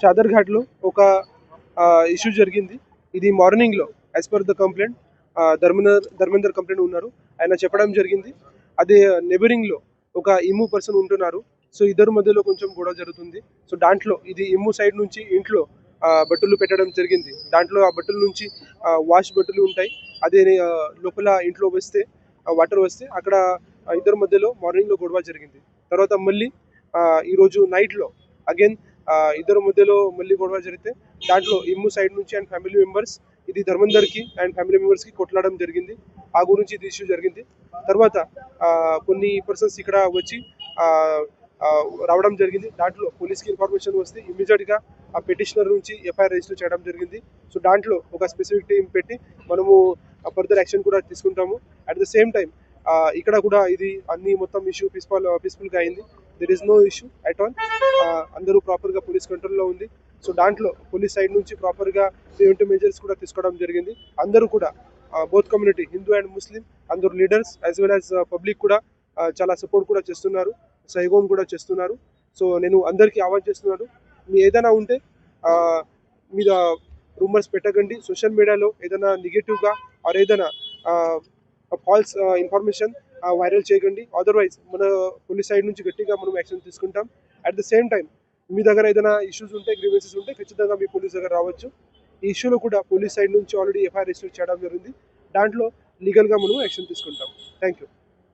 చాదర్ఘాట్లో ఒక ఇష్యూ జరిగింది. ఇది మార్నింగ్లో as per the complaint Dharmender complaint ఉన్నారు. ఆయన చెప్పడం జరిగింది. అదే నెబరింగ్లో ఒక ఇమ్ము పర్సన్ ఉంటున్నారు. సో ఇద్దరు మధ్యలో కొంచెం గొడవ జరుగుతుంది. సో దాంట్లో ఇది ఇమ్ము సైడ్ నుంచి ఇంట్లో బట్టలు పెట్టడం జరిగింది. దాంట్లో ఆ బట్టల నుంచి వాష్ బట్టలు ఉంటాయి. అదే లోపల ఇంట్లో వస్తే వాటర్ వస్తే అక్కడ ఇద్దరు మధ్యలో మార్నింగ్లో గొడవ జరిగింది. తర్వాత మళ్ళీ ఈరోజు నైట్లో అగైన్ ఇద్దరు మధ్యలో మళ్ళీ గొడవ జరిగితే దాంట్లో ఇమ్ము సైడ్ నుంచి అండ్ ఫ్యామిలీ మెంబర్స్ ఇది ధర్మందర్కి అండ్ ఫ్యామిలీ మెంబర్స్కి కొట్లాడడం జరిగింది. ఆ గురించి ఇది ఇష్యూ జరిగింది. తర్వాత కొన్ని పర్సన్స్ ఇక్కడ వచ్చి రావడం జరిగింది. దాంట్లో పోలీస్కి ఇన్ఫర్మేషన్ వస్తే ఇమీడియట్గా ఆ పిటిషనర్ నుంచి ఎఫ్ఐఆర్ రిజిస్టర్ చేయడం జరిగింది. సో దాంట్లో ఒక స్పెసిఫిక్ టీం పెట్టి మనము ఫర్దర్ యాక్షన్ కూడా తీసుకుంటాము. అట్ ద సేమ్ టైం ఇక్కడ కూడా ఇది అన్ని మొత్తం ఇష్యూ పీస్ఫుల్గా అయింది. There is no issue at all. అందరూ ప్రాపర్గా పోలీస్ కంట్రోల్లో ఉంది. సో దాంట్లో పోలీస్ సైడ్ నుంచి ప్రాపర్గా ప్రివెంటివ్ మెజర్స్ కూడా తీసుకోవడం జరిగింది. అందరూ కూడా both community Hindu and Muslim అందరూ leaders as well as public కూడా చాలా సపోర్ట్ కూడా చేస్తున్నారు, సహయోగం కూడా చేస్తున్నారు. సో నేను అందరికీ ఆహ్వానం చేస్తున్నాను, మీ ఏదైనా ఉంటే మీద రూమర్స్ పెట్టకండి. సోషల్ మీడియాలో ఏదైనా నెగిటివ్గా ఆర్ ఏదైనా ఫాల్స్ ఇన్ఫర్మేషన్ వైరల్ చేయకండి. అదర్వైజ్ మన పోలీస్ సైడ్ నుంచి గట్టిగా మనం యాక్షన్ తీసుకుంటాం. అట్ ద సేమ్ టైం మీ దగ్గర ఏదైనా ఇష్యూస్ ఉంటే, గ్రీవెన్సెస్ ఉంటే ఖచ్చితంగా మీ పోలీస్ దగ్గర రావచ్చు. ఈ ఇష్యూలో కూడా పోలీస్ సైడ్ నుంచి ఆల్రెడీ ఎఫ్ఐఆర్ రిజిస్టర్ చేయడం జరిగింది. దాంట్లో లీగల్గా మనం యాక్షన్ తీసుకుంటాం. Thank you.